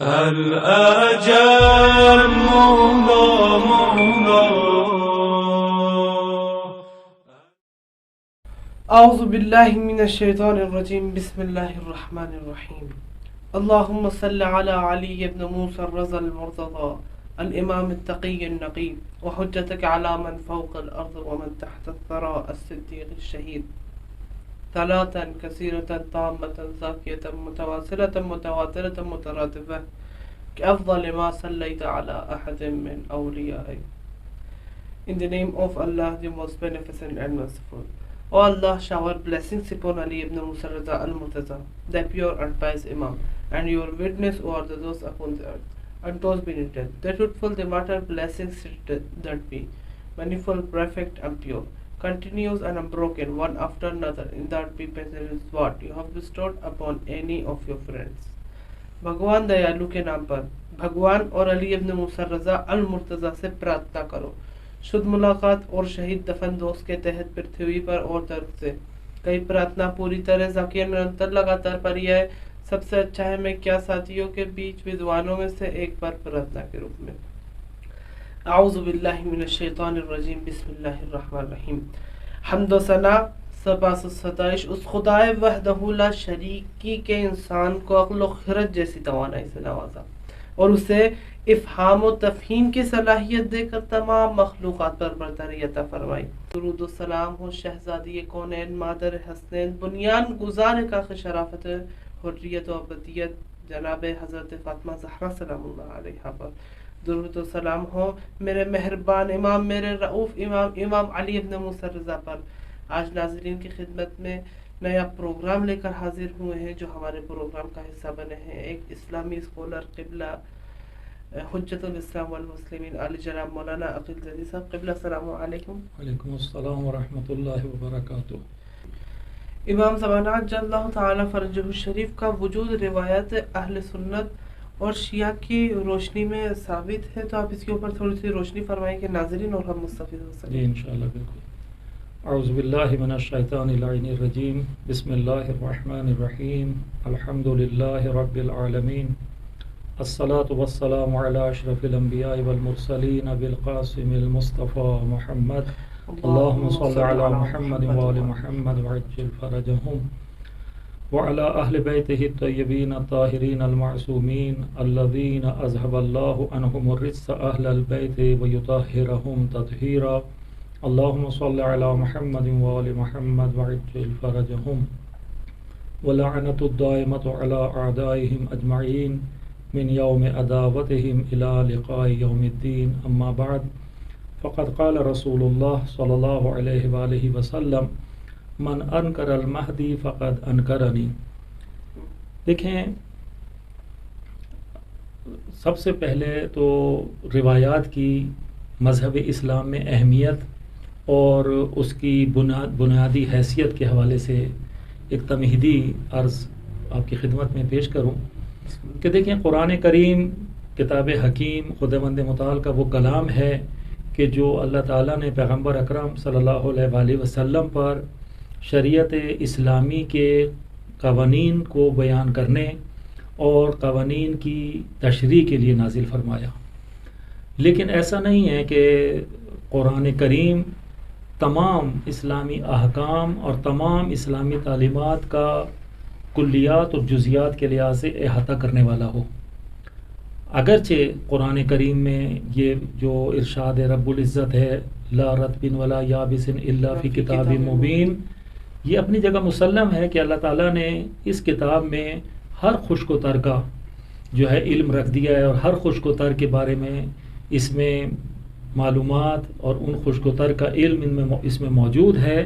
الأجل مولا أعوذ بالله من الشيطان الرجيم. بسم الله الرحمن الرحيم. اللهم صل على علي بن موسى الرضا المرتضى الإمام التقي النقي وحجتك على من فوق الأرض ومن تحت الثرى الصديق الشهيد صلاة كثيرة تامة زاكية متواصلة متواترة مترادفة كأفضل ما صليت على أحد من أوليائك. In the name of Allah, the most beneficent and merciful. O Allah, shower blessings upon Ali ibn Musa Raza al-Murtaza, the pure and pious Imam, and your witness over those upon the earth, and those beneath it. The truthful, the matter blessings that be, manifold, perfect, and pure, continuous and unbroken, one after another, in that be is what you have bestowed upon any of your friends. بھگوان Diallo کے نام پر بھگوان اور علی ابن موسیٰ رضا المرتضیٰ سے پرارتھنا کرو. شد ملاقات اور شہید دفن دوست کے تحت پرتھوی پر اور طرف سے کئی پرارتھنا پوری طرح ذکیہ نرنتر لگاتار پڑھی ہے. سب سے اچھا ہے میں کیا ساتھیوں کے بیچ وزوانوں میں سے ایک بار پرارتھنا کے روپ میں. اعوذ باللہ من الشیطان الرجیم. بسم اللہ الرحمن الرحیم. حمد و ثنا سپاس و ستائش اس خدائے وحدہ لا شریکی کے انسان کو عقل و خرد جیسی توانائی سے نوازا اور اسے افہام و تفہیم کی صلاحیت دے کر تمام مخلوقات پر برتری عطا فرمائی. درود و سلام ہو شہزادی کونین مادر حسنین بنیان گزار کاخ شرافت حریت و ابدیت جناب حضرت فاطمہ زہرا سلام اللہ علیہ پر. درود و سلام ہو میرے مہربان امام میرے رؤوف امام علی ابن موسیٰ رضا پر. آج ناظرین کی خدمت میں نیا پروگرام لے کر حاضر ہوئے ہیں جو ہمارے پروگرام کا حصہ بنے ہیں. ایک اسلامی اسکولر قبلہ حجت الاسلام والمسلمین علی جناب مولانا عقیل زیدی صاحب. قبلہ السلام علیکم. وعلیکم السلام ورحمۃ اللہ وبرکاتہ. امام زمانہ جل اللہ تعالی فرجہ الشریف کا وجود روایت اہل سنت اور شیعہ کی روشنی میں ثابت ہے, تو آپ اس کے اوپر تھوڑی سی روشنی فرمائیں کہ ناظرین اور ہم مستفید ہو سکیں. جی انشاءاللہ بالکل. اعوذ باللہ من الشیطان اللعین الرجیم. بسم اللہ الرحمن الرحیم. الحمد للہ رب العالمین. الصلاة والسلام علی اشرف الانبیاء والمرسلین بالقاسم المصطفى محمد. اللہم صل علی محمد وآل محمد وعجل فرجہم وعلى اہل بیتہ الطیبین الطاہرین المعصومین الذین اذهب اللہ عنہم الرجس اہل البیت ویطہرہم تطہیرا. اللہم صل علی محمد وآل محمد وعجل فرجہم ولعنت الدائمۃ علی اعدائہم اجمعین من یوم عداوتہم الی لقاء یوم الدین. اما بعد فقد قال رسول اللہ صلی اللہ علیہ وآلہ وسلم من انکر المہدی فقد انکرنی. دیکھیں, سب سے پہلے تو روایات کی مذہب اسلام میں اہمیت اور اس کی بنیادی حیثیت کے حوالے سے ایک تمہیدی عرض آپ کی خدمت میں پیش کروں کہ دیکھیں, قرآن کریم کتاب حکیم خداوند متعال کا وہ کلام ہے کہ جو اللہ تعالیٰ نے پیغمبر اکرم صلی اللہ علیہ وآلہ وسلم پر شریعت اسلامی کے قوانین کو بیان کرنے اور قوانین کی تشریح کے لیے نازل فرمایا. لیکن ایسا نہیں ہے کہ قرآن کریم تمام اسلامی احکام اور تمام اسلامی تعلیمات کا کلیات اور جزیات کے لحاظ سے احاطہ کرنے والا ہو. اگرچہ قرآن کریم میں یہ جو ارشاد رب العزت ہے لا رطب ولا یابس الا فی کتاب مبین, یہ اپنی جگہ مسلم ہے کہ اللہ تعالیٰ نے اس کتاب میں ہر خشک و تر کا جو ہے علم رکھ دیا ہے اور ہر خشک و تر کے بارے میں اس میں معلومات اور ان خشک و تر کا علم اس میں موجود ہے.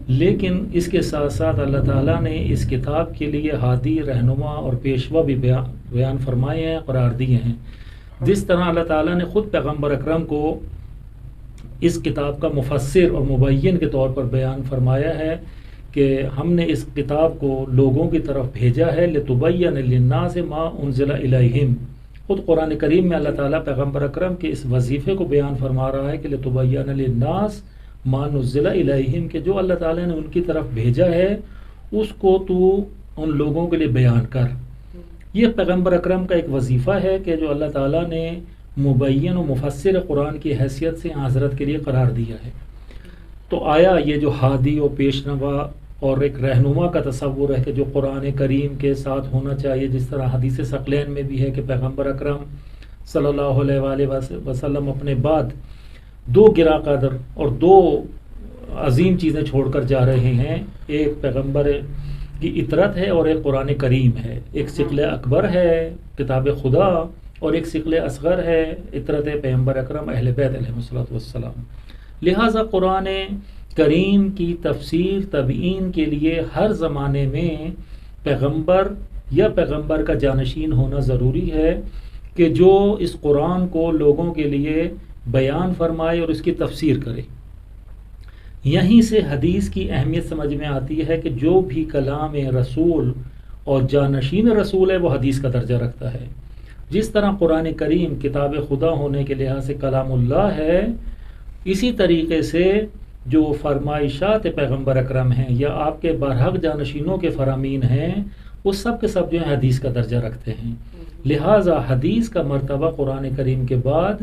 لیکن اس کے ساتھ ساتھ اللہ تعالیٰ نے اس کتاب کے لیے ہادی رہنما اور پیشوا بھی بیان فرمائے ہیں, قرار دیے ہیں. جس طرح اللہ تعالیٰ نے خود پیغمبر اکرم کو اس کتاب کا مفسر اور مبین کے طور پر بیان فرمایا ہے کہ ہم نے اس کتاب کو لوگوں کی طرف بھیجا ہے لِتُبَيَّنَ لِلنَّاسِ مَا أُنزِلَ إِلَيْهِمْ. خود قرآن کریم میں اللہ تعالیٰ پیغمبر اکرم کے اس وظیفے کو بیان فرما رہا ہے کہ لِتُبَيَّنَ لِلنَّاسِ مَا نُزِّلَ إِلَيْهِمْ کہ جو اللہ تعالیٰ نے ان کی طرف بھیجا ہے اس کو تو ان لوگوں کے لیے بیان کر. یہ پیغمبر اکرم کا ایک وظیفہ ہے کہ جو اللہ تعالیٰ نے مبین و مفسر قرآن کی حیثیت سے حضرت کے لیے قرار دیا ہے. تو آیا یہ جو ہادی و پیشنوا اور ایک رہنما کا تصور ہے کہ جو قرآن کریم کے ساتھ ہونا چاہیے، جس طرح حدیث ثقلین میں بھی ہے کہ پیغمبر اکرم صلی اللہ علیہ وآلہ وسلم اپنے بعد 2 گراں قدر اور 2 عظیم چیزیں چھوڑ کر جا رہے ہیں. ایک پیغمبر کی اطرت ہے اور ایک قرآن کریم ہے. ایک ثقل اکبر ہے کتاب خدا اور ایک ثقل اصغر ہے اطرت پیغمبر اکرم اہل بیت علیہ الصلوۃ والسلام. لہٰذا قرآن کریم کی تفسیر تبیین کے لیے ہر زمانے میں پیغمبر یا پیغمبر کا جانشین ہونا ضروری ہے کہ جو اس قرآن کو لوگوں کے لیے بیان فرمائے اور اس کی تفسیر کرے. یہیں سے حدیث کی اہمیت سمجھ میں آتی ہے کہ جو بھی کلام رسول اور جانشین رسول ہے وہ حدیث کا درجہ رکھتا ہے. جس طرح قرآن کریم کتاب خدا ہونے کے لحاظ سے کلام اللہ ہے، اسی طریقے سے جو فرمائشات پیغمبر اکرم ہیں یا آپ کے برحق جانشینوں کے فرامین ہیں، وہ سب کے سب جو ہیں حدیث کا درجہ رکھتے ہیں. لہٰذا حدیث کا مرتبہ قرآن کریم کے بعد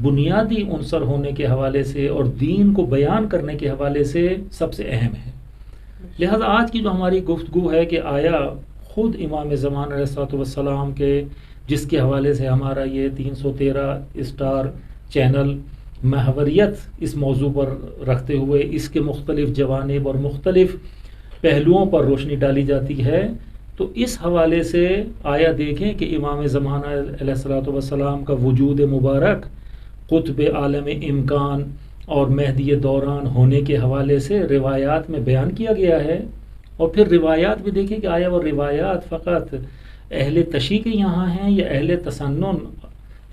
بنیادی عنصر ہونے کے حوالے سے اور دین کو بیان کرنے کے حوالے سے سب سے اہم ہے. لہٰذا آج کی جو ہماری گفتگو ہے کہ آیا خود امام زمان علیہ الصلوۃ والسلام کے، جس کے حوالے سے ہمارا یہ 313 اسٹار چینل محوریت اس موضوع پر رکھتے ہوئے اس کے مختلف جوانب اور مختلف پہلوؤں پر روشنی ڈالی جاتی ہے، تو اس حوالے سے آیا دیکھیں کہ امام زمانہ علیہ الصلوۃ والسلام کا وجود مبارک قطب عالم امکان اور مہدی دوران ہونے کے حوالے سے روایات میں بیان کیا گیا ہے. اور پھر روایات بھی دیکھیں کہ آیا وہ روایات فقط اہل تشیع کے یہاں ہیں یا اہل تسنن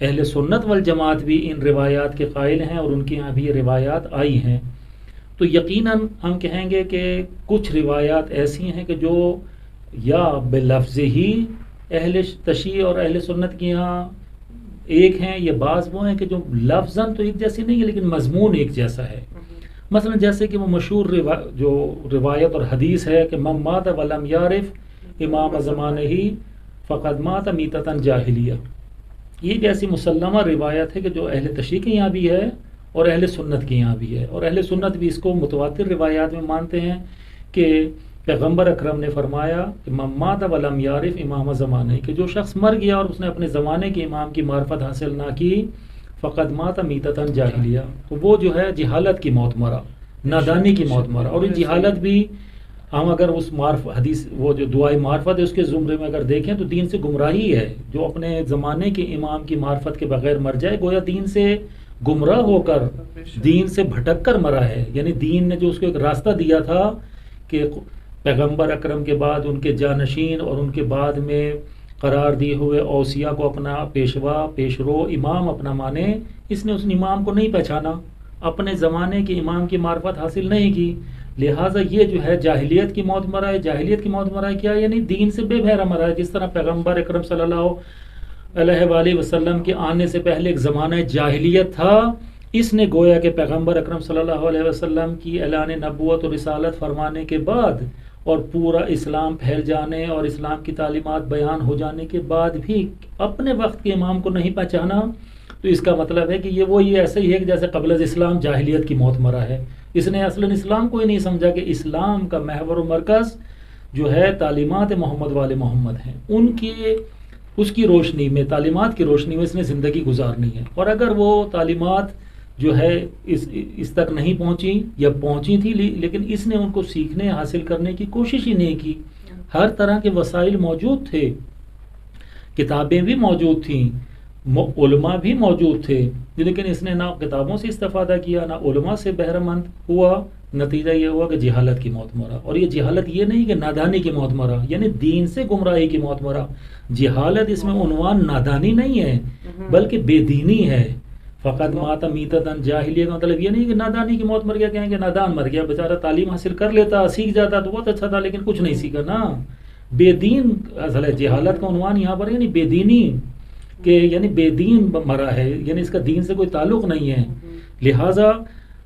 اہل سنت والجماعت بھی ان روایات کے قائل ہیں اور ان کے یہاں بھی یہ روایات آئی ہیں. تو یقیناً ہم کہیں گے کہ کچھ روایات ایسی ہیں کہ جو یا بلفظ ہی اہل تشیع اور اہل سنت کے یہاں ایک ہیں، یہ بعض وہ ہیں کہ جو لفظاً تو ایک جیسی نہیں ہے لیکن مضمون ایک جیسا ہے. مثلا جیسے کہ وہ مشہور جو روایت اور حدیث ہے کہ من مات ولم یعرف امام زمانہ ہی فقد مات میتۃ جاہلیہ. یہ ایک ایسی مسلمہ روایت ہے کہ جو اہل تشیع کے یہاں بھی ہے اور اہل سنت کے یہاں بھی ہے. اور اہل سنت بھی اس کو متواتر روایات میں مانتے ہیں کہ پیغمبر اکرم نے فرمایا کہ من مات ولم یعرف امام زمانہ، کہ جو شخص مر گیا اور اس نے اپنے زمانے کے امام کی معرفت حاصل نہ کی، فقد مات میتۃ جاہلیہ، تو وہ جو ہے جہالت کی موت مرا، نادانی کی موت مرا. اور جہالت بھی ہم اگر اس حدیث وہ جو دعائے معرفت ہے اس کے زمرے میں اگر دیکھیں تو دین سے گمراہی ہے. جو اپنے زمانے کے امام کی معرفت کے بغیر مر جائے گویا دین سے گمراہ ہو کر، دین سے بھٹک کر مرا ہے. یعنی دین نے جو اس کو ایک راستہ دیا تھا کہ پیغمبر اکرم کے بعد ان کے جانشین اور ان کے بعد میں قرار دیے ہوئے اوصیاء کو اپنا پیشوا پیشرو امام اپنا مانے، اس نے اس امام کو نہیں پہچانا، اپنے زمانے کے امام کی معرفت حاصل نہیں کی. لہٰذا یہ جو ہے جاہلیت کی موت مرا ہے. جاہلیت کی موت مرا ہے کیا؟ یعنی دین سے بے بہرا مرا ہے. جس طرح پیغمبر اکرم صلی اللہ علیہ وآلہ وسلم کے آنے سے پہلے ایک زمانہ جاہلیت تھا، اس نے گویا کہ پیغمبر اکرم صلی اللہ علیہ وسلم کی اعلان نبوت اور رسالت فرمانے کے بعد اور پورا اسلام پھیل جانے اور اسلام کی تعلیمات بیان ہو جانے کے بعد بھی اپنے وقت کے امام کو نہیں پہچانا. تو اس کا مطلب ہے کہ یہ وہی ایسے ہی ہے کہ جیسے قبل از اسلام جاہلیت کی موت مرا ہے. اس نے اصلاً اسلام کو ہی نہیں سمجھا کہ اسلام کا محور و مرکز جو ہے تعلیمات محمد والے محمد ہیں، اس کی روشنی میں، تعلیمات کی روشنی میں اس نے زندگی گزارنی ہے. اور اگر وہ تعلیمات جو ہے اس تک نہیں پہنچی یا پہنچی تھی لیکن اس نے ان کو سیکھنے حاصل کرنے کی کوشش ہی نہیں کی. ہر طرح کے وسائل موجود تھے، کتابیں بھی موجود تھیں، علماء بھی موجود تھے، لیکن اس نے نہ کتابوں سے استفادہ کیا نہ علماء سے بہرہ مند ہوا. نتیجہ یہ ہوا کہ جہالت کی موت مرا. اور یہ جہالت یہ نہیں کہ نادانی کی موت مرا، یعنی دین سے گمراہی کی موت مرا. جہالت اس میں عنوان نادانی نہیں ہے بلکہ بے دینی ہے. فقط مات میتۃ جاہلیہ کا مطلب یہ نہیں کہ نادانی کی موت مر گیا، کہیں کہ نادان مر گیا، بیچارہ تعلیم حاصل کر لیتا سیکھ جاتا تو بہت اچھا تھا لیکن کچھ نہیں سیکھا نا. بے دین اصل ہے. جہالت کا عنوان یہاں پر یعنی بے دینی، کہ یعنی بے دین مرا ہے، یعنی اس کا دین سے کوئی تعلق نہیں ہے. لہٰذا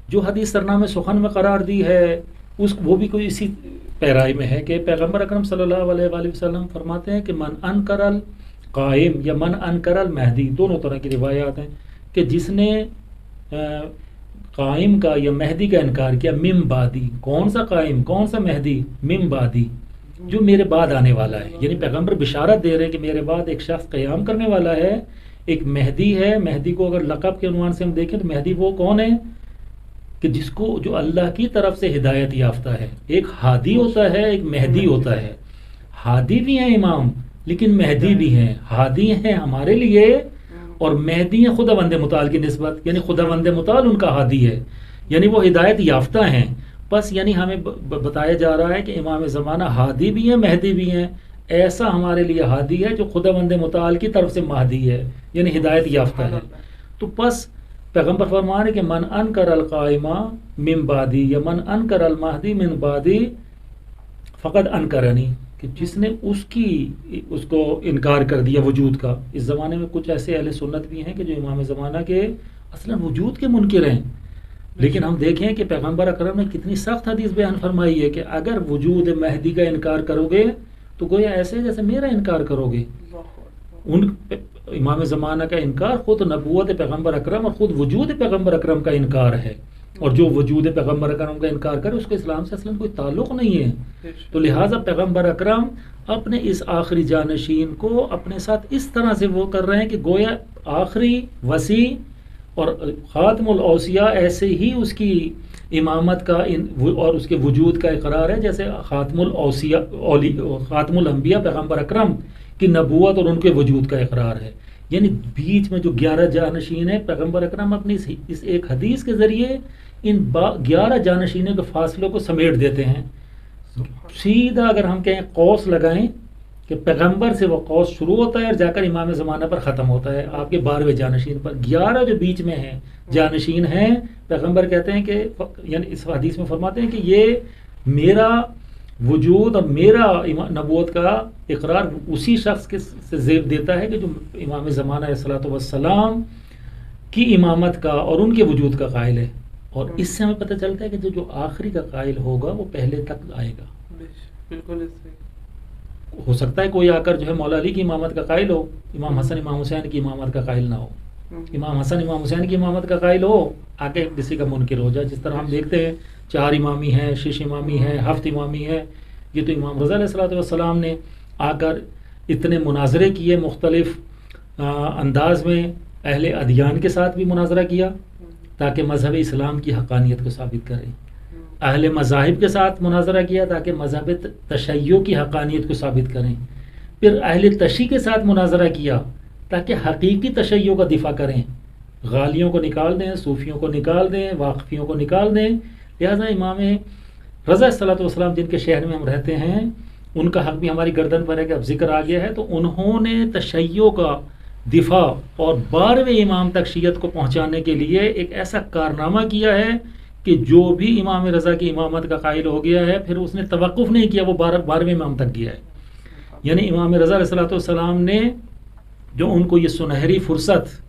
جو حدیث سرنامہ سخن میں قرار دی ہے وہ بھی کوئی اسی پیرائی میں ہے کہ پیغمبر اکرم صلی اللہ علیہ وآلہ وسلم فرماتے ہیں کہ من انکر القائم یا من انکر المہدی، دونوں طرح کی روایات ہیں کہ جس نے قائم کا یا مہدی کا انکار کیا، من بعدی، کون سا قائم کون سا مہدی، من بعدی جو میرے بعد آنے والا ہے، یعنی پیغمبر بشارت دے رہے ہیں کہ میرے بعد ایک شخص قیام کرنے والا ہے، ایک مہدی ہے۔ مہدی کو اگر لقب کے عنوان سے ہم دیکھیں تو مہدی وہ کون ہے کہ جس کو جو اللہ کی طرف سے ہدایت یافتہ ہے۔ ایک ہادی ہوتا ہے، ایک مہدی ہوتا ہے۔ ہادی بھی ہیں امام لیکن مہدی بھی ہیں۔ ہادی ہیں ہمارے لیے اور مہدی ہیں خداوند متعال کی نسبت، یعنی خداوند متعال ان کا ہادی ہے، یعنی وہ ہدایت یافتہ ہیں۔ بس یعنی ہمیں بتایا جا رہا ہے کہ امام زمانہ ہادی بھی ہیں مہدی بھی ہیں۔ ایسا ہمارے لیے ہادی ہے جو خداوند متعال کی طرف سے مہدی ہے، یعنی ہدایت یافتہ ہے۔ تو بس پیغمبر فرما رہے کہ من انکر القائمہ من بعدی یا من انکر المہدی من بعدی فقد انکرنی، کہ جس نے اس کو انکار کر دیا وجود کا۔ اس زمانے میں کچھ ایسے اہل سنت بھی ہیں کہ جو امام زمانہ کے اصلا وجود کے منکر ہیں، لیکن ہم دیکھیں کہ پیغمبر اکرم نے کتنی سخت حدیث بیان فرمائی ہے کہ اگر وجود مہدی کا انکار کرو گے تو گویا ایسے جیسے میرا انکار کرو گے۔ ان امام زمانہ کا انکار خود نبوت پیغمبر اکرم اور خود وجود پیغمبر اکرم کا انکار ہے، اور جو وجود پیغمبر اکرم کا انکار کرے اس کو اسلام سے اصلا کوئی تعلق نہیں ہے۔ تو لہٰذا پیغمبر اکرم اپنے اس آخری جانشین کو اپنے ساتھ اس طرح سے وہ کر رہے ہیں کہ گویا آخری وسیع اور خاتم الاوصیاء ایسے ہی اس کی امامت کا اور اس کے وجود کا اقرار ہے جیسے خاتم الانبیاء پیغمبر اکرم کی نبوت اور ان کے وجود کا اقرار ہے۔ یعنی بیچ میں جو 11 جانشین ہیں، پیغمبر اکرم اپنی اس ایک حدیث کے ذریعے ان 11 جانشینوں کے فاصلوں کو سمیٹ دیتے ہیں۔ سیدھا اگر ہم کہیں قوس لگائیں کہ پیغمبر سے وہ قوس شروع ہوتا ہے اور جا کر امام زمانہ پر ختم ہوتا ہے آپ کے 12ویں جانشین پر۔ 11 جو بیچ میں ہیں جانشین ہیں، پیغمبر کہتے ہیں کہ یعنی اس حدیث میں فرماتے ہیں کہ یہ میرا وجود اور میرا نبوت کا اقرار اسی شخص کے سے زیب دیتا ہے کہ جو امام زمانہ علیہ الصلوۃ والسلام کی امامت کا اور ان کے وجود کا قائل ہے۔ اور اس سے ہمیں پتہ چلتا ہے کہ جو آخری کا قائل ہوگا وہ پہلے تک آئے گا۔ بالکل ہو سکتا ہے کوئی آ کر جو ہے مولا علی کی امامت کا قائل ہو، امام حسن امام حسین کی امامت کا قائل نہ ہو، امام حسن امام حسین کی امامت کا قائل ہو آ کے کسی کا منکر ہو جائے۔ جس طرح ہم دیکھتے ہیں 4 امامی ہیں، 6 امامی ہیں، 7 امامی ہیں۔ یہ تو امام رضا علیہ الصلوۃ والسلام نے آ کر اتنے مناظرے کیے، مختلف انداز میں اہل ادیان کے ساتھ بھی مناظرہ کیا تاکہ مذہب اسلام کی حقانیت کو ثابت کریں، اہل مذاہب کے ساتھ مناظرہ کیا تاکہ مذہب تشیع کی حقانیت کو ثابت کریں، پھر اہل تشیع کے ساتھ مناظرہ کیا تاکہ حقیقی تشیع کا دفاع کریں، غالیوں کو نکال دیں، صوفیوں کو نکال دیں، واقفیوں کو نکال دیں۔ لہٰذا امام رضا صلی اللہ علیہ وسلم جن کے شہر میں ہم رہتے ہیں ان کا حق بھی ہماری گردن پر ہے کہ اب ذکر آ گیا ہے، تو انہوں نے تشیع کا دفاع اور 12ویں امام تک شیعت کو پہنچانے کے لیے ایک ایسا کارنامہ کیا ہے کہ جو بھی امام رضا کی امامت کا قائل ہو گیا ہے پھر اس نے توقف نہیں کیا، وہ 12ویں امام تک گیا ہے۔ یعنی امام رضا علیہ الصلوۃ والسلام نے جو ان کو یہ سنہری فرصت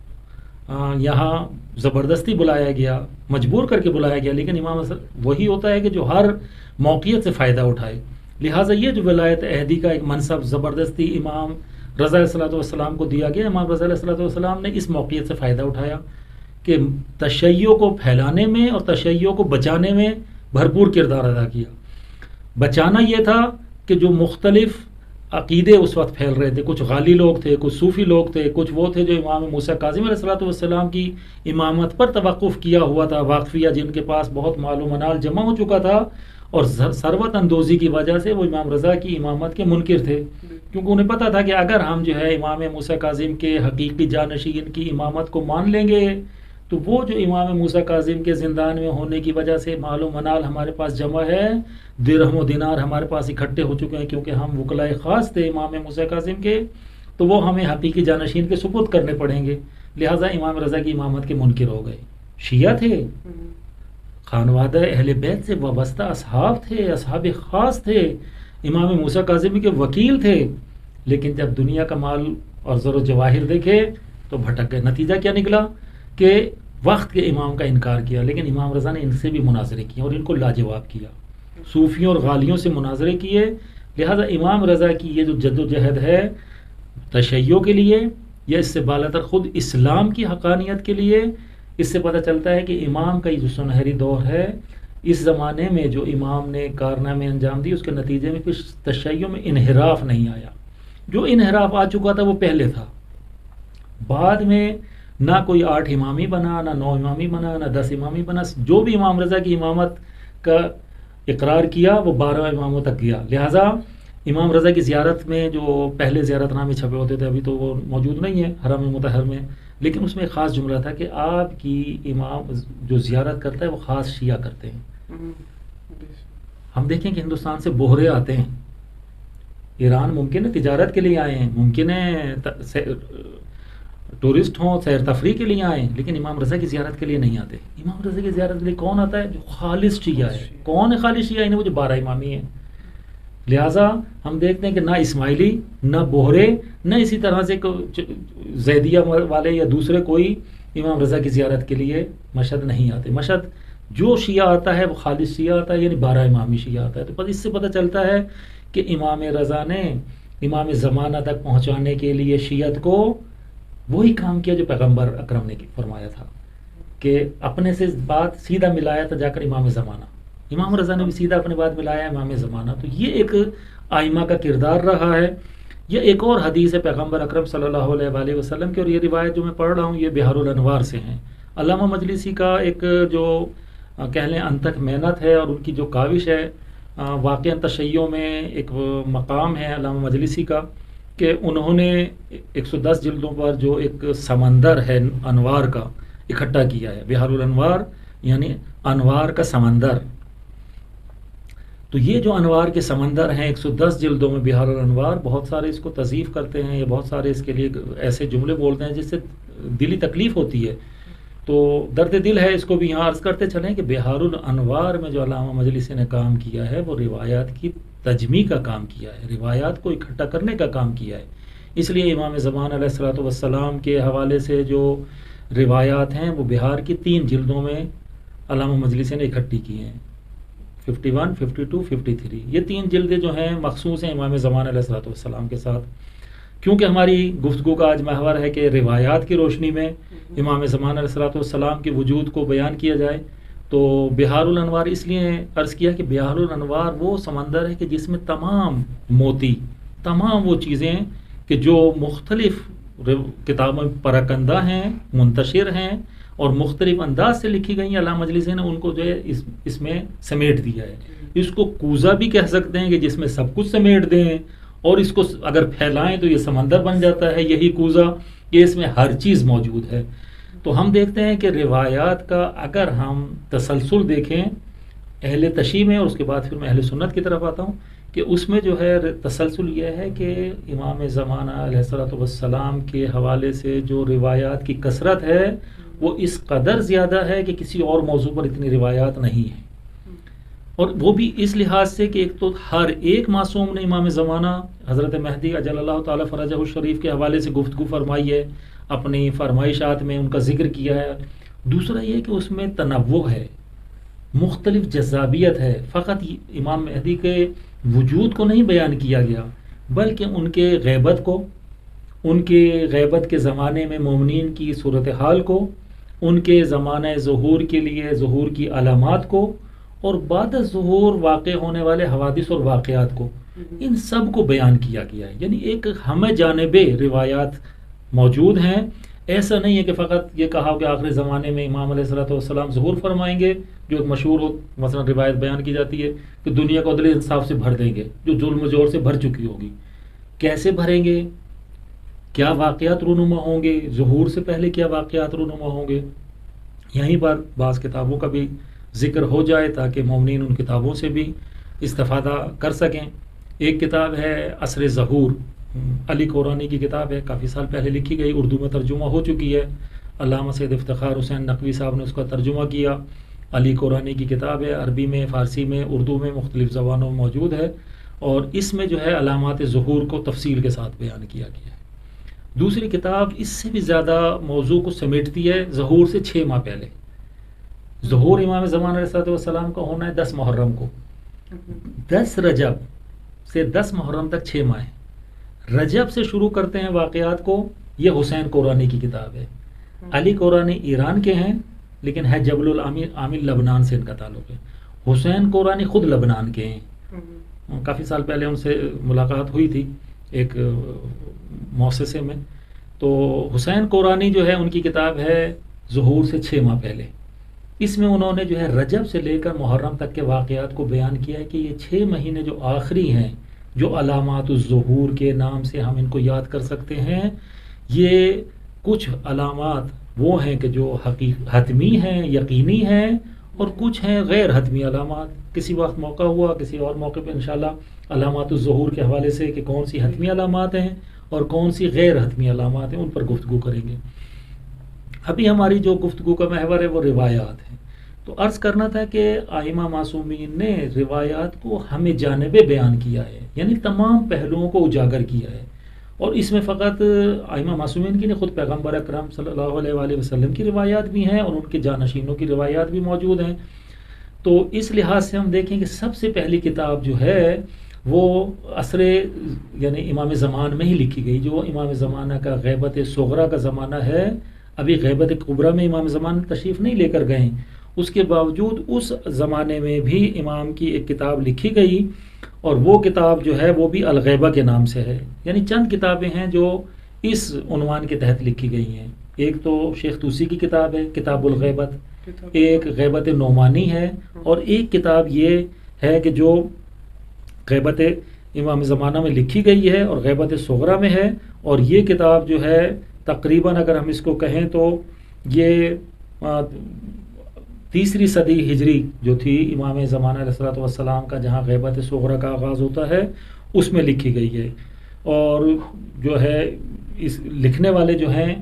یہاں زبردستی بلایا گیا، مجبور کر کے بلایا گیا، لیکن امام وہی ہوتا ہے کہ جو ہر موقعیت سے فائدہ اٹھائے۔ لہٰذا یہ جو ولایت عہدی کا ایک منصب زبردستی امام رضا علیہ الصلوۃ والسلام کو دیا گیا، امام رضا علیہ الصلوۃ والسلام نے اس موقعیت سے فائدہ اٹھایا کہ تشیع کو پھیلانے میں اور تشیع کو بچانے میں بھرپور کردار ادا کیا۔ بچانا یہ تھا کہ جو مختلف عقیدے اس وقت پھیل رہے تھے، کچھ غالی لوگ تھے، کچھ صوفی لوگ تھے، کچھ وہ تھے جو امام موسیٰ کاظم علیہ الصلوۃ والسلام کی امامت پر توقف کیا ہوا تھا، واقفیہ جن کے پاس بہت مال و منال جمع ہو چکا تھا اور ثروت اندوزی کی وجہ سے وہ امام رضا کی امامت کے منکر تھے، کیونکہ انہیں پتہ تھا کہ اگر ہم جو ہے امام موسیٰ کاظم کے حقیقی جانشین کی امامت کو مان لیں گے تو وہ جو امام موسیٰ کاظم کے زندان میں ہونے کی وجہ سے مال و منال ہمارے پاس جمع ہے، درہم و دینار ہمارے پاس اکٹھے ہو چکے ہیں کیونکہ ہم وکلائے خاص تھے امام موسیٰ کاظم کے، تو وہ ہمیں حقیقی جانشین کے سپرد کرنے پڑیں گے۔ لہٰذا امام رضا کی امامت کے منکر ہو گئے۔ شیعہ تھے، خانوادہ اہل بیت سے وابستہ اصحاب تھے، اصحاب خاص تھے، امام موسیٰ کاظم کے وکیل تھے، لیکن جب دنیا کا مال اور زر و جواہر دیکھے تو بھٹک گئے۔ نتیجہ کیا نکلا کہ وقت کے امام کا انکار کیا، لیکن امام رضا نے ان سے بھی مناظرے کیے اور ان کو لاجواب کیا۔ صوفیوں اور غالیوں سے مناظرے کیے. لہذا امام رضا کی یہ جو جد و جہد ہے تشیع کے لیے یا اس سے بالاتر خود اسلام کی حقانیت کے لیے، اس سے پتہ چلتا ہے کہ امام کا یہ جو سنہری دور ہے، اس زمانے میں جو امام نے کارنامے انجام دی اس کے نتیجے میں کچھ تشیع میں انحراف نہیں آیا. جو انحراف آ چکا تھا وہ پہلے تھا، بعد میں نہ کوئی 8 امامی بنا، نہ 9 امامی بنا، نہ 10 امامی بنا. جو بھی امام رضا کی امامت کا اقرار کیا وہ 12 اماموں تک گیا. لہٰذا امام رضا کی زیارت میں جو پہلے زیارت نامے چھپے ہوتے تھے ابھی تو وہ موجود نہیں ہے حرم مطہر میں، لیکن اس میں ایک خاص جملہ تھا کہ آپ کی امام جو زیارت کرتا ہے وہ خاص شیعہ کرتے ہیں. ہم دیکھیں کہ ہندوستان سے بوہرے آتے ہیں، ایران ممکن ہے تجارت کے لیے آئے ہیں، ممکن ہے ٹورسٹ ہوں، سیر تفریح کے لیے آئیں، لیکن امام رضا کی زیارت کے لیے نہیں آتے. امام رضا کی زیارت کے لیے کون آتا ہے؟ جو خالص شیعہ ہے. کون ہے خالص شیعہ؟ انہیں وہ جو 12 امامی ہیں. لہٰذا ہم دیکھتے ہیں کہ نہ اسماعیلی، نہ بوہرے، نہ اسی طرح سے زیدیہ والے یا دوسرے کوئی امام رضا کی زیارت کے لیے مشہد نہیں آتے. مشہد جو شیعہ آتا ہے وہ خالص شیعہ آتا ہے، یعنی 12 امامی شیعہ آتا ہے. تو اس سے پتہ چلتا ہے کہ امام رضا نے امام زمانہ تک پہنچانے کے لیے شیعت کو وہی کام کیا جو پیغمبر اکرم نے فرمایا تھا کہ اپنے سے بات سیدھا ملایا تھا جا کر امام زمانہ. امام رضا نے بھی سیدھا اپنے بات ملایا امام زمانہ. تو یہ ایک آئمہ کا کردار رہا ہے. یہ ایک اور حدیث ہے پیغمبر اکرم صلی اللہ علیہ وآلہ وسلم کی، اور یہ روایت جو میں پڑھ رہا ہوں یہ بہار الانوار سے ہیں. علامہ مجلسی کا ایک جو کہہ لیں انتک محنت ہے اور ان کی جو کاوش ہے، واقعاً تشیع میں ایک مقام ہے علامہ مجلسی کا کہ انہوں نے 110 جلدوں پر جو ایک سمندر ہے انوار کا اکٹھا کیا ہے. بہار الانوار یعنی انوار کا سمندر. تو یہ جو انوار کے سمندر ہیں 110 جلدوں میں بہار الانوار، بہت سارے اس کو تضعیف کرتے ہیں یا بہت سارے اس کے لیے ایسے جملے بولتے ہیں جس سے دلی تکلیف ہوتی ہے. تو درد دل ہے اس کو بھی یہاں عرض کرتے چلیں کہ بہار الانوار میں جو علامہ مجلسی نے کام کیا ہے وہ روایات کی تجمیع کا کام کیا ہے، روایات کو اکٹھا کرنے کا کام کیا ہے. اس لیے امام زمان علیہ الصلوۃ والسلام کے حوالے سے جو روایات ہیں وہ بہار کی 3 جلدوں میں علامہ مجلسی نے اکٹھی کی ہیں، 51، 52، 53. یہ 3 جلدیں جو ہیں مخصوص ہیں امام زمان علیہ الصلوۃ والسلام کے ساتھ. کیونکہ ہماری گفتگو کا آج محور ہے کہ روایات کی روشنی میں امام زمان علیہ الصلوۃ والسلام کے وجود کو بیان کیا جائے، تو بہار الانوار اس لیے عرض کیا کہ بہار الانوار وہ سمندر ہے کہ جس میں تمام موتی، تمام وہ چیزیں کہ جو مختلف کتابوں پراکندہ ہیں، منتشر ہیں اور مختلف انداز سے لکھی گئی ہیں، علامہ مجلسی نے ان کو جو ہے اس میں سمیٹ دیا ہے. اس کو کوزہ بھی کہہ سکتے ہیں کہ جس میں سب کچھ سمیٹ دیں، اور اس کو اگر پھیلائیں تو یہ سمندر بن جاتا ہے. یہی کوزہ کہ اس میں ہر چیز موجود ہے. تو ہم دیکھتے ہیں کہ روایات کا اگر ہم تسلسل دیکھیں اہل تشیع میں، اور اس کے بعد پھر میں اہل سنت کی طرف آتا ہوں، کہ اس میں جو ہے تسلسل یہ ہے کہ امام زمانہ علیہ الصلوۃ والسلام کے حوالے سے جو روایات کی کثرت ہے وہ اس قدر زیادہ ہے کہ کسی اور موضوع پر اتنی روایات نہیں ہیں. اور وہ بھی اس لحاظ سے کہ ایک تو ہر ایک معصوم نے امام زمانہ حضرت مہدی اجل اللہ تعالیٰ فرجہ الشریف کے حوالے سے گفتگو فرمائی ہے، اپنی فرمائشات میں ان کا ذکر کیا ہے. دوسرا یہ کہ اس میں تنوع ہے، مختلف جذابیت ہے. فقط امام مہدی کے وجود کو نہیں بیان کیا گیا بلکہ ان کے غیبت کو، ان کے غیبت کے زمانے میں مومنین کی صورتحال کو، ان کے زمانہ ظہور کے لیے ظہور کی علامات کو، اور بعد ظہور واقع ہونے والے حوادث اور واقعات کو، ان سب کو بیان کیا گیا ہے. یعنی ایک ہمہ جانبے روایات موجود ہیں. ایسا نہیں ہے کہ فقط یہ کہا کہ آخری زمانے میں امام علیہ الصلوۃ والسلام ظہور فرمائیں گے، جو ایک مشہور مثلا روایت بیان کی جاتی ہے کہ دنیا کو عدل انصاف سے بھر دیں گے، جو ظلم و جور سے بھر چکی ہوگی. کیسے بھریں گے؟ کیا واقعات رونما ہوں گے؟ ظہور سے پہلے کیا واقعات رونما ہوں گے؟ یہیں پر بعض کتابوں کا بھی ذکر ہو جائے تاکہ مومنین ان کتابوں سے بھی استفادہ کر سکیں. ایک کتاب ہے عصر ظہور، علی قورانی کی کتاب ہے، کافی سال پہلے لکھی گئی، اردو میں ترجمہ ہو چکی ہے. علامہ سید افتخار حسین نقوی صاحب نے اس کا ترجمہ کیا. علی قورانی کی کتاب ہے، عربی میں، فارسی میں، اردو میں، مختلف زبانوں میں موجود ہے، اور اس میں جو ہے علامات ظہور کو تفصیل کے ساتھ بیان کیا گیا ہے. دوسری کتاب اس سے بھی زیادہ موضوع کو سمیٹتی ہے، ظہور سے 6 ماہ پہلے. ظہور امام زمان علیہ الصلوۃ والسلام کا ہونا ہے 10 محرم کو، 10 رجب سے 10 محرم تک 6 ماہ ہیں۔ رجب سے شروع کرتے ہیں واقعات کو، یہ حسین قرانی کی کتاب ہے۔ علی قرانی ایران کے ہیں لیکن ہے جبل العامل لبنان سے ان کا تعلق ہے۔ حسین قرانی خود لبنان کے ہیں، کافی سال پہلے ان سے ملاقات ہوئی تھی ایک مؤسسے میں۔ تو حسین قرانی جو ہے ان کی کتاب ہے ظہور سے 6 ماہ پہلے۔ اس میں انہوں نے جو ہے رجب سے لے کر محرم تک کے واقعات کو بیان کیا ہے کہ یہ 6 مہینے جو آخری ہیں، جو علامات الظہور کے نام سے ہم ان کو یاد کر سکتے ہیں، یہ کچھ علامات وہ ہیں کہ جو حتمی ہیں، یقینی ہیں، اور کچھ ہیں غیر حتمی علامات۔ کسی وقت موقع ہوا کسی اور موقع پہ انشاءاللہ علامات الظہور کے حوالے سے کہ کون سی حتمی علامات ہیں اور کون سی غیر حتمی علامات ہیں، ان پر گفتگو کریں گے۔ ابھی ہماری جو گفتگو کا محور ہے وہ روایات ہیں۔ تو عرض کرنا تھا کہ ائمہ معصومین نے روایات کو ہمیں جانب بیان کیا ہے، یعنی تمام پہلوؤں کو اجاگر کیا ہے، اور اس میں فقط ائمہ معصومین کی نہیں، خود پیغمبر اکرم صلی اللہ علیہ وآلہ وسلم کی روایات بھی ہیں اور ان کے جانشینوں کی روایات بھی موجود ہیں۔ تو اس لحاظ سے ہم دیکھیں کہ سب سے پہلی کتاب جو ہے وہ عصر یعنی امام زمان میں ہی لکھی گئی، جو امام زمانہ کا غیبت صغریٰ کا زمانہ ہے۔ ابھی غیبت کبریٰ میں امام زمان تشریف نہیں لے کر گئے، اس کے باوجود اس زمانے میں بھی امام کی ایک کتاب لکھی گئی، اور وہ کتاب جو ہے وہ بھی الغیبہ کے نام سے ہے۔ یعنی چند کتابیں ہیں جو اس عنوان کے تحت لکھی گئی ہیں۔ ایک تو شیخ طوسی کی کتاب ہے کتاب الغیبت، ایک غیبت نعمانی ہے، اور ایک کتاب یہ ہے کہ جو غیبت امام زمانہ میں لکھی گئی ہے اور غیبت صغریٰ میں ہے، اور یہ کتاب جو ہے تقریباً اگر ہم اس کو کہیں تو یہ 3 صدی ہجری جو تھی امام زمانہ علیہ الصلوۃ والسلام کا، جہاں غیبت صغریٰ کا آغاز ہوتا ہے، اس میں لکھی گئی ہے۔ اور جو ہے اس لکھنے والے جو ہیں،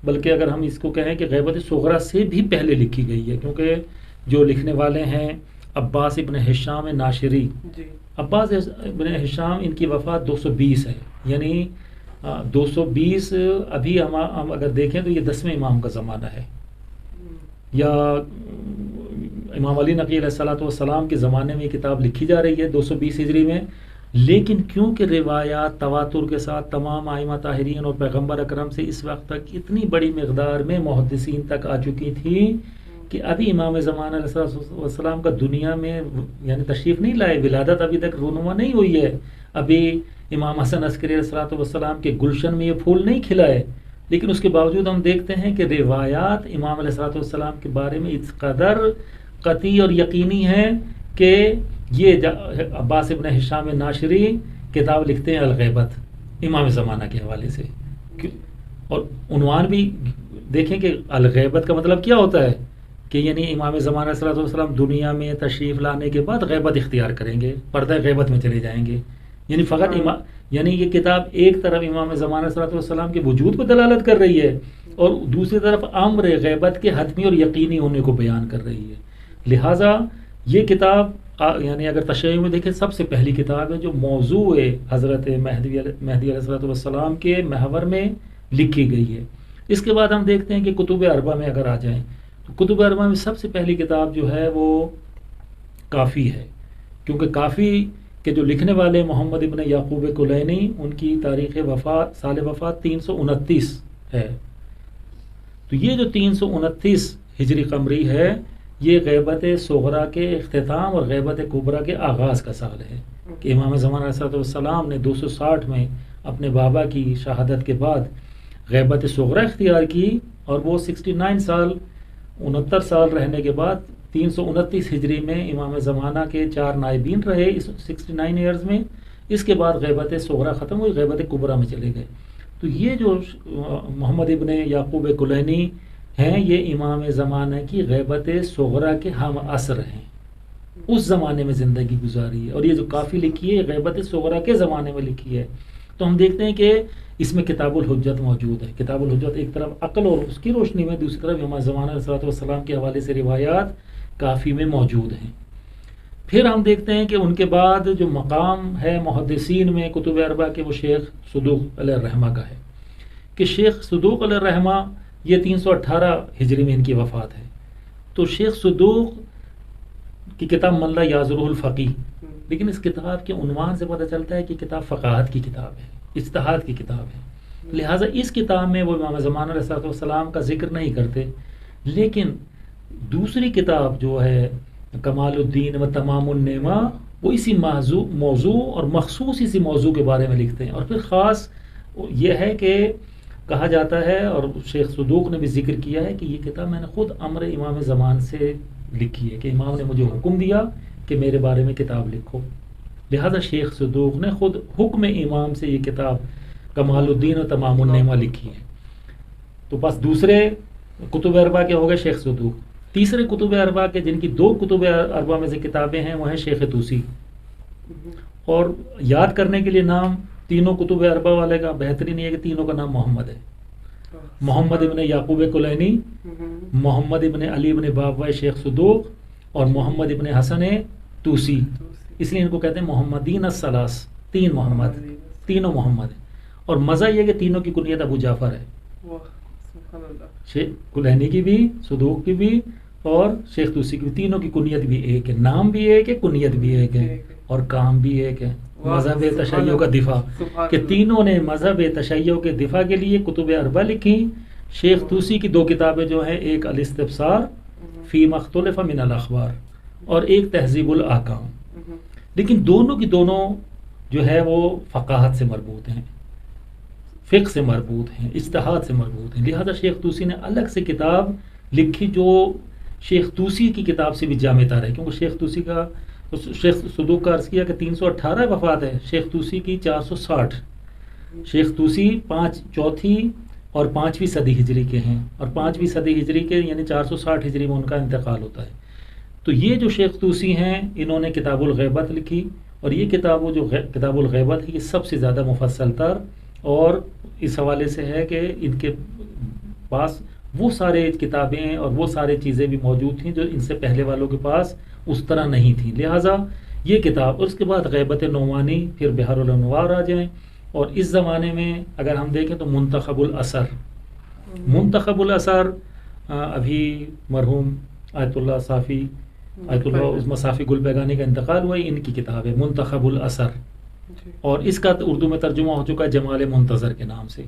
بلکہ اگر ہم اس کو کہیں کہ غیبت صغریٰ سے بھی پہلے لکھی گئی ہے، کیونکہ جو لکھنے والے ہیں عباس ابن ہشام ناشری۔ عباس ابن ہشام ان کی وفات 220 ہے، یعنی 220 ابھی ہم اگر دیکھیں تو یہ 10ویں امام کا زمانہ ہے، یا امام علی نقی علیہ الصلوۃ والسلام کے زمانے میں یہ کتاب لکھی جا رہی ہے 220 ہجری میں۔ لیکن کیونکہ روایات تواتر کے ساتھ تمام ائمہ طاہرین اور پیغمبر اکرم سے اس وقت تک اتنی بڑی مقدار میں محدثین تک آ چکی تھی کہ ابھی امام زمانہ علیہ السلام کا دنیا میں یعنی تشریف نہیں لائے، ولادت ابھی تک رونما نہیں ہوئی ہے، ابھی امام حسن عسکری علیہ السلام کے گلشن میں یہ پھول نہیں کھلائے، لیکن اس کے باوجود ہم دیکھتے ہیں کہ روایات امام علیہ السلام کے بارے میں اس قدر قطعی اور یقینی ہیں کہ یہ عباس ابن ہشام ناشری کتاب لکھتے ہیں الغیبت امام زمانہ کے حوالے سے، اور عنوان بھی دیکھیں کہ الغیبت کا مطلب کیا ہوتا ہے کہ یعنی امام زمانہ صلی اللہ علیہ وسلم دنیا میں تشریف لانے کے بعد غیبت اختیار کریں گے، پردہ غیبت میں چلے جائیں گے، یعنی فقط یعنی یہ کتاب ایک طرف امام زمانہ صلی اللہ علیہ وسلم کے وجود کو دلالت کر رہی ہے اور دوسری طرف امر غیبت کے حتمی اور یقینی ہونے کو بیان کر رہی ہے۔ لہٰذا یہ کتاب یعنی اگر تشریح میں دیکھیں سب سے پہلی کتاب ہے جو موضوع حضرت مہدی علیہ السلام کے محور میں لکھی گئی ہے۔ اس کے بعد ہم دیکھتے ہیں کہ کتب اربعہ میں اگر آ جائیں تو کتب اربعہ میں سب سے پہلی کتاب جو ہے وہ کافی ہے، کیونکہ کافی کہ جو لکھنے والے محمد ابن یعقوب کلینی، ان کی تاریخ وفات سال وفات 329 ہے۔ تو یہ جو 329 ہجری قمری ہے یہ غیبت صغریٰ کے اختتام اور غیبت کبریٰ کے آغاز کا سال ہے، کہ امام زمانہ علیہ السلام نے 260 میں اپنے بابا کی شہادت کے بعد غیبت صغریٰ اختیار کی، اور وہ 69 سال رہنے کے بعد 329 ہجری میں امام زمانہ کے 4 نائبین رہے اس 69 ایئرز میں۔ اس کے بعد غیبت صغریٰ ختم ہوئی، غیبت کبریٰ میں چلے گئے۔ تو یہ جو محمد ابن یعقوب کلینی ہیں یہ امام زمانہ کی غیبت صغریٰ کے ہم عصر ہیں، اس زمانے میں زندگی گزاری ہے، اور یہ جو کافی لکھی ہے غیبت صغریٰ کے زمانے میں لکھی ہے۔ تو ہم دیکھتے ہیں کہ اس میں کتاب الحجت موجود ہے۔ کتاب الحجت ایک طرف عقل اور اس کی روشنی میں، دوسری طرف امام زمانہ علیہ السلام کے حوالے سے روایات کافی میں موجود ہیں۔ پھر ہم دیکھتے ہیں کہ ان کے بعد جو مقام ہے محدثین میں کتب اربعہ کے، وہ شیخ صدوق علیہ الرحمہ کا ہے، کہ شیخ صدوق علیہ الرحمہ یہ 318 ہجری میں ان کی وفات ہے۔ تو شیخ صدوق کی کتاب من لا یعذرہ الفقیہ، لیکن اس کتاب کے عنوان سے پتہ چلتا ہے کہ کتاب فقاہت کی کتاب ہے، اجتہاد کی کتاب ہے، لہٰذا اس کتاب میں وہ امام زمانہ علیہ السلام کا ذکر نہیں کرتے، لیکن دوسری کتاب جو ہے کمال الدین و تمام النعمہ وہ اسی موضوع اور مخصوص اسی موضوع کے بارے میں لکھتے ہیں. اور پھر خاص یہ ہے کہ کہا جاتا ہے اور شیخ صدوق نے بھی ذکر کیا ہے کہ یہ کتاب میں نے خود امر امام زمان سے لکھی ہے کہ امام نے مجھے حکم دیا کہ میرے بارے میں کتاب لکھو، لہذا شیخ صدوق نے خود حکم امام سے یہ کتاب کمال الدین و تمام النعمہ لکھی ہے. تو بس دوسرے کتب اربع کے ہو گئے شیخ صدوق. تیسرے کتب اربع کے جن کی 2 کتب اربع میں سے کتابیں ہیں وہ ہیں شیخ طوسی. اور یاد کرنے کے لیے نام تینوں کتب اربع والے کا بہترین یہ ہے کہ تینوں کا نام محمد ہے. محمد ابن یعقوب کلینی، محمد ابن علی ابن بابوائے شیخ صدوق اور محمد ابن حسن طوسی. اس لیے ان کو کہتے ہیں محمدین الثلاث، 3 محمد، تینوں محمد ہیں. اور مزہ یہ کہ تینوں کی کنیت ابو جعفر ہے، کلینی کی بھی، صدوق کی بھی اور شیخ طوسی کی بھی. تینوں کی کنیت بھی ایک ہے، نام بھی ایک ہے، کنیت بھی ایک ہے اور کام بھی ایک ہے. مذہب تشیع کا دفاع کہ تینوں نے مذہب تشیع کے دفاع کے لیے کتب اربع لکھی. شیخ طوسی کی 2 کتابیں جو ہیں، ایک الاستبصار فی مختلف من الاخبار اور ایک تہذیب الاحکام. لیکن دونوں کی دونوں جو ہے وہ فقاہت سے مربوط ہیں، فقہ سے مربوط ہیں، اجتہاد سے مربوط ہیں. لہذا شیخ طوسی نے الگ سے کتاب لکھی جو شیخ طوسی کی کتاب سے بھی جامع تر ہے، کیونکہ شیخ طوسی کا، شیخ صدوق کا عرض کیا کہ 318 وفات ہے، شیخ طوسی کی 460. شیخ طوسی 4تھی اور 5ویں صدی ہجری کے ہیں، اور 5ویں صدی ہجری کے یعنی 460 ہجری میں ان کا انتقال ہوتا ہے. تو یہ جو شیخ طوسی ہیں انہوں نے کتاب الغیبت لکھی، اور یہ کتاب جو کتاب الغیبت ہے یہ سب سے زیادہ مفصل تر اور اس حوالے سے ہے کہ ان کے پاس وہ سارے کتابیں اور وہ سارے چیزیں بھی موجود تھیں جو ان سے پہلے والوں کے پاس اس طرح نہیں تھیں. لہٰذا یہ کتاب، اور اس کے بعد غیبت نعمانی، پھر بحر الانوار آ جائیں. اور اس زمانے میں اگر ہم دیکھیں تو منتخب الاثر ابھی مرحوم آیت اللہ صافی، آیت اللہ عظمی صافی گل بیگانی کا انتقال ہوا، ان کی کتاب ہے منتخب الاثر، اور اس کا اردو میں ترجمہ ہو چکا ہے جمال منتظر کے نام سے،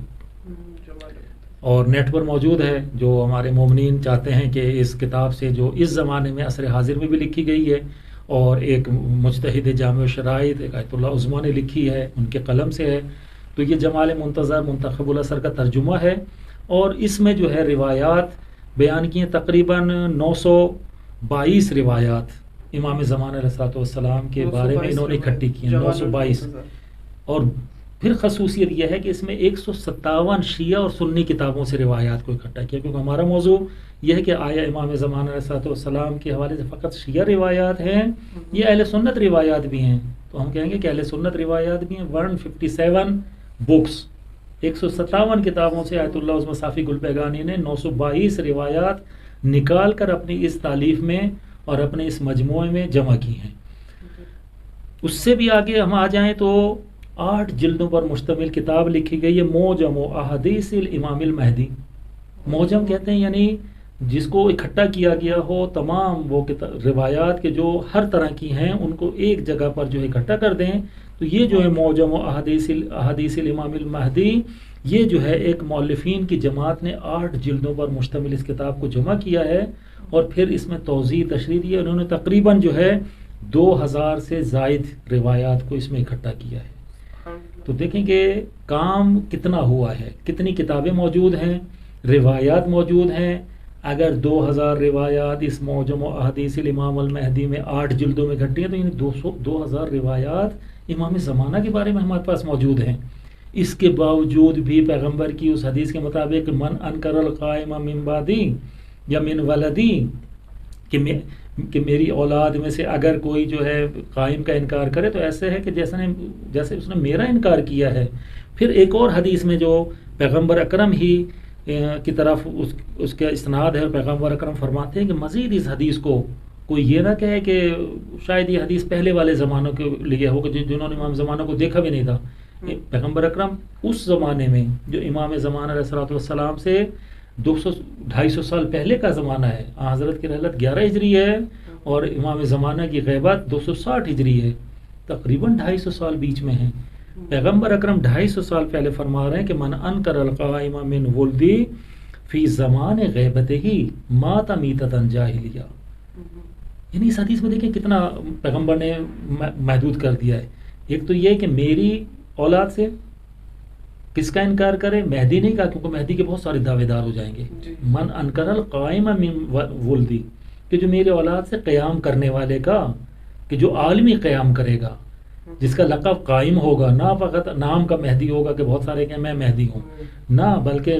اور نیٹ پر موجود ہے. جو ہمارے مومنین چاہتے ہیں کہ اس کتاب سے جو اس زمانے میں عصر حاضر میں بھی لکھی گئی ہے، اور ایک مجتہد جامع الشرائط ایک آیت اللہ عظمی نے لکھی ہے، ان کے قلم سے ہے، تو یہ جمال منتظر منتخب الاثر کا ترجمہ ہے. اور اس میں جو ہے روایات بیان کی ہیں، تقریباً 922 روایات امام زمان علیہ السلام کے بارے میں انہوں نے اکٹھی کی ہیں، 922. اور پھر خصوصیت یہ ہے کہ اس میں 157 شیعہ اور سنی کتابوں سے روایات کو اکٹھا کیا، کیونکہ ہمارا موضوع یہ ہے کہ آیا امام زمان علیہ السلام کے حوالے سے فقط شیعہ روایات ہیں یا اہل سنت روایات بھی ہیں. تو ہم کہیں گے کہ اہل سنت روایات بھی ہیں. 157 بکس، 157 کتابوں سے آیت اللہ عظمی صافی گل بیگانی نے 922 روایات نکال کر اپنی اس تالیف میں اور اپنے اس مجموعے میں جمع کی ہیں. اس سے بھی آگے ہم آ جائیں تو 8 جلدوں پر مشتمل کتاب لکھی گئی ہے، موجم و احادیث الامام المہدی. موجم کہتے ہیں یعنی جس کو اکٹھا کیا گیا ہو، تمام وہ روایات کے جو ہر طرح کی ہیں ان کو ایک جگہ پر جو اکٹھا کر دیں. تو یہ جو ہے موجم و احادیث الامام المہدی، یہ جو ہے ایک مؤلفین کی جماعت نے 8 جلدوں پر مشتمل اس کتاب کو جمع کیا ہے، اور پھر اس میں توضیح تشریح دی ہے. انہوں نے تقریباً جو ہے 2000 سے زائد روایات کو اس میں اکٹھا کیا ہے. تو دیکھیں کہ کام کتنا ہوا ہے، کتنی کتابیں موجود ہیں، روایات موجود ہیں. اگر 2000 روایات اس موجم و احادیث الامام المہدی میں 8 جلدوں میں اکٹھی ہیں تو یعنی 2000 روایات امام زمانہ کے بارے میں ہمارے پاس موجود ہیں. اس کے باوجود بھی پیغمبر کی اس حدیث کے مطابق من انکر القائم من بعدی یا من ولدی، کہ میری اولاد میں سے اگر کوئی جو ہے قائم کا انکار کرے تو ایسے ہے کہ جیسے اس نے میرا انکار کیا ہے. پھر ایک اور حدیث میں جو پیغمبر اکرم ہی کی طرف اس کا اسناد ہے، پیغمبر اکرم فرماتے ہیں کہ مزید اس حدیث کو کوئی یہ نہ کہے کہ شاید یہ حدیث پہلے والے زمانوں کے لیے ہو جنہوں نے امام زمانہ کو دیکھا بھی نہیں تھا. پیغمبر اکرم اس زمانے میں جو امام زمانہ علیہ السلام سے 200-250 سال پہلے کا زمانہ ہے، حضرت کی رحلت 11 ہجری ہے اور امام زمانہ کی غیبت 260 ہجری ہے. تقریباً 250 سال بیچ میں ہیں. پیغمبر اکرم 250 سال پہلے فرما رہے ہیں کہ من انکر القائم من ولدی فی زمان غیبت ہی مات میتۃ جاہلیہ. یعنی اس حدیث میں دیکھیں کتنا پیغمبر نے محدود کر دیا ہے. ایک تو یہ کہ میری اولاد سے کس کا انکار کرے؟ مہدی نہیں کہا، کیونکہ مہدی کے بہت سارے دعوے دار ہو جائیں گے. من انکر القائم من ولدی، کہ جو میرے اولاد سے قیام کرنے والے کا، کہ جو عالمی قیام کرے گا، جس کا لقب قائم ہوگا، نہ فقط نام کا مہدی ہوگا کہ بہت سارے کہ میں مہدی ہوں، نہ بلکہ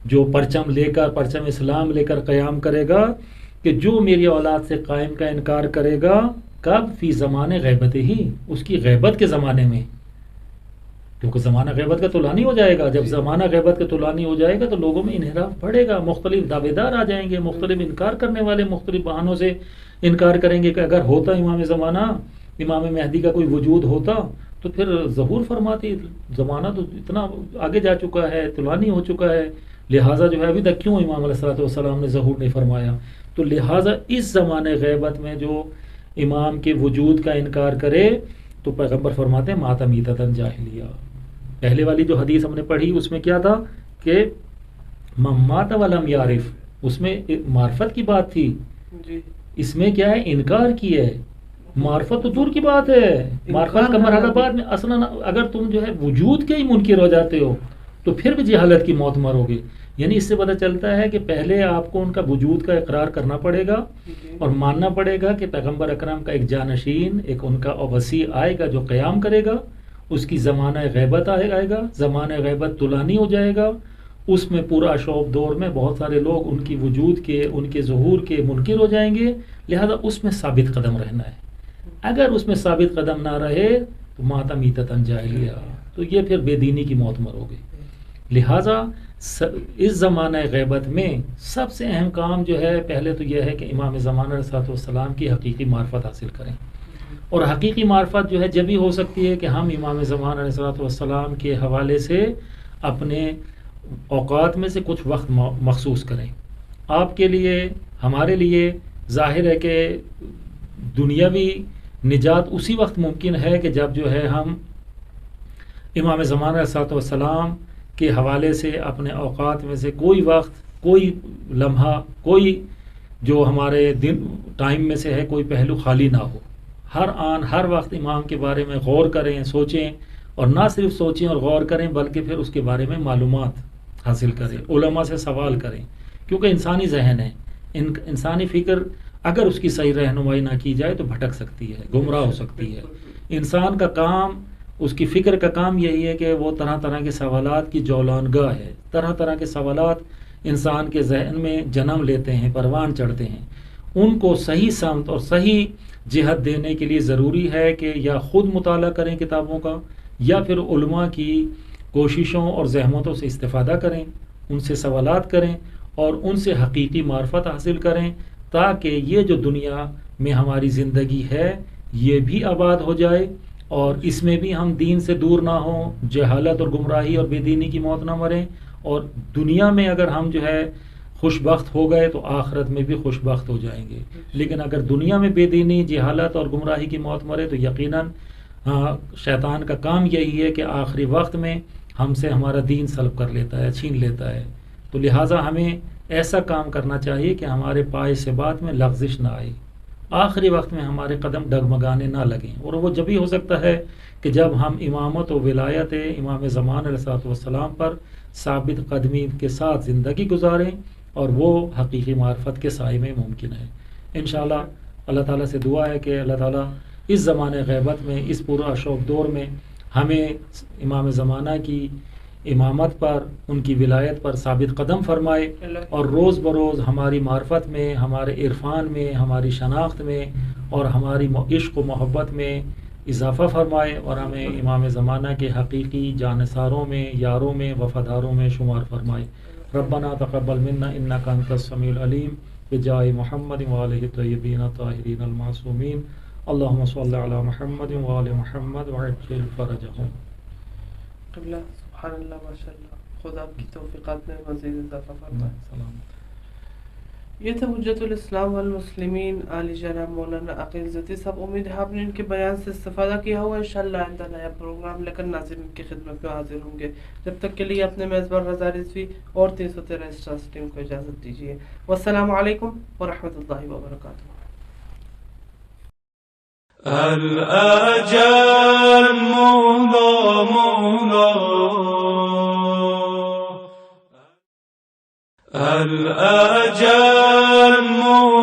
جو پرچم لے کر، پرچم اسلام لے کر قیام کرے گا، کہ جو میری اولاد سے قائم کا انکار کرے گا. کب؟ فی زمان غیبت ہی، اس کی غیبت کے زمانے میں، کیونکہ زمانہ غیبت کا طولانی ہو جائے گا. جب زمانہ غیبت کا طولانی ہو جائے گا تو لوگوں میں انحراف پڑے گا، مختلف دعوے دار آ جائیں گے، مختلف انکار کرنے والے مختلف بہانوں سے انکار کریں گے. کہ اگر ہوتا امام زمانہ، امام مہدی کا کوئی وجود ہوتا تو پھر ظہور فرماتی. زمانہ تو اتنا آگے جا چکا ہے، طولانی ہو چکا ہے، لہٰذا جو ہے ابھی تک کیوں امام علیہ الصلوۃ والسلام نے ظہور نہیں فرمایا؟ تو لہٰذا اس زمانے غیبت میں جو امام کے وجود کا انکار کرے تو پیغمبر فرماتے ہیں مات میتۃ جاہلیہ. پہلے والی جو حدیث ہم نے پڑھی اس میں کیا تھا کہ من مات ولم یعرف، اس میں معرفت کی بات تھی. اس میں کیا ہے؟ انکار کی ہے. معرفت تو دور کی بات ہے، معرفت کا مرحلہ بعد میں. اصلا اگر تم جو ہے وجود کے ہی منکر ہو جاتے ہو تو پھر بھی جہالت کی موت مرو گے. یعنی اس سے پتہ چلتا ہے کہ پہلے آپ کو ان کا وجود کا اقرار کرنا پڑے گا اور ماننا پڑے گا کہ پیغمبر اکرم کا ایک جانشین، ایک ان کا وسیع آئے گا جو قیام کرے گا. اس کی زمانہ غیبت آئے گا، زمانہ غیبت طولانی ہو جائے گا. اس میں پورا شوب دور میں بہت سارے لوگ ان کی وجود کے، ان کے ظہور کے منکر ہو جائیں گے. لہذا اس میں ثابت قدم رہنا ہے. اگر اس میں ثابت قدم نہ رہے تو مات میتۃ جاہلیہ، تو یہ پھر بے دینی کی موت مرو گے. لہٰذا اس زمانہ غیبت میں سب سے اہم کام جو ہے پہلے تو یہ ہے کہ امام زمانہ علیہ الصلوۃ والسلام کی حقیقی معرفت حاصل کریں. اور حقیقی معرفت جو ہے جب ہی ہو سکتی ہے کہ ہم امام زمانہ علیہ الصلوۃ والسلام کے حوالے سے اپنے اوقات میں سے کچھ وقت مخصوص کریں. آپ کے لیے، ہمارے لیے ظاہر ہے کہ دنیاوی نجات اسی وقت ممکن ہے کہ جب جو ہے ہم امام زمانہ علیہ الصلوۃ والسلام کے حوالے سے اپنے اوقات میں سے کوئی وقت، کوئی لمحہ، کوئی جو ہمارے دن ٹائم میں سے ہے کوئی پہلو خالی نہ ہو. ہر آن ہر وقت امام کے بارے میں غور کریں، سوچیں، اور نہ صرف سوچیں اور غور کریں بلکہ پھر اس کے بارے میں معلومات حاصل کریں، علماء سے سوال کریں. کیونکہ انسانی ذہن ہے، انسانی فکر اگر اس کی صحیح رہنمائی نہ کی جائے تو بھٹک سکتی ہے، گمراہ ہو سکتی ہے. انسان کا کام، اس کی فکر کا کام یہی ہے کہ وہ طرح طرح کے سوالات کی جولان گاہ ہے. طرح طرح کے سوالات انسان کے ذہن میں جنم لیتے ہیں، پروان چڑھتے ہیں. ان کو صحیح سمت اور صحیح جہت دینے کے لیے ضروری ہے کہ یا خود مطالعہ کریں کتابوں کا، یا پھر علماء کی کوششوں اور زحمتوں سے استفادہ کریں، ان سے سوالات کریں اور ان سے حقیقی معرفت حاصل کریں، تاکہ یہ جو دنیا میں ہماری زندگی ہے یہ بھی آباد ہو جائے اور اس میں بھی ہم دین سے دور نہ ہوں، جہالت اور گمراہی اور بے دینی کی موت نہ مریں. اور دنیا میں اگر ہم جو ہے خوش بخت ہو گئے تو آخرت میں بھی خوش بخت ہو جائیں گے. لیکن اگر دنیا میں بے دینی، جہالت اور گمراہی کی موت مرے تو یقیناً شیطان کا کام یہی ہے کہ آخری وقت میں ہم سے ہمارا دین سلب کر لیتا ہے، چھین لیتا ہے. تو لہٰذا ہمیں ایسا کام کرنا چاہیے کہ ہمارے پائے سے بات میں لغزش نہ آئے، آخری وقت میں ہمارے قدم ڈگمگانے نہ لگیں. اور وہ جب ہی ہو سکتا ہے کہ جب ہم امامت و ولایت امام زمان علیہ الصلوۃ والسلام پر ثابت قدمی کے ساتھ زندگی گزاریں، اور وہ حقیقی معرفت کے سائے میں ممکن ہے. انشاءاللہ اللہ تعالیٰ سے دعا ہے کہ اللہ تعالیٰ اس زمانے غیبت میں، اس پورا شوق دور میں ہمیں امام زمانہ کی امامت پر، ان کی ولایت پر ثابت قدم فرمائے، اور روز بروز ہماری معرفت میں، ہمارے عرفان میں، ہماری شناخت میں اور ہماری عشق و محبت میں اضافہ فرمائے، اور ہمیں امام زمانہ کے حقیقی جانثاروں میں، یاروں میں، وفاداروں میں شمار فرمائے. ربنا تقبل منا انک انت السمیع العلیم بجاہ محمد وآلہ الطیبین الطاہرین المعصومین. اللہم صل علی محمد وآل محمد وعجل فرجہم. قبلہ سبحان اللہ، ماشاء اللہ، خدا آپ کی توفیقات میں مزید اضافہ فرمائے. سلام. یہ تھا حجت الاسلام والمسلمین علی جناب مولانا عقیل زدی صاحب. امید ہے آپ نے ان کے بیان سے استفادہ کیا ہوا. انشاءاللہ آئندہ نیا پروگرام لے کر ناظرین کی خدمت میں حاضر ہوں گے. جب تک کے لیے اپنے میزبان رضا رضوی اور 313 اسٹارز ٹیم کو اجازت دیجیے. والسلام علیکم ورحمۃ اللہ وبرکاتہ. الأجل مولا مولا الأجل مولا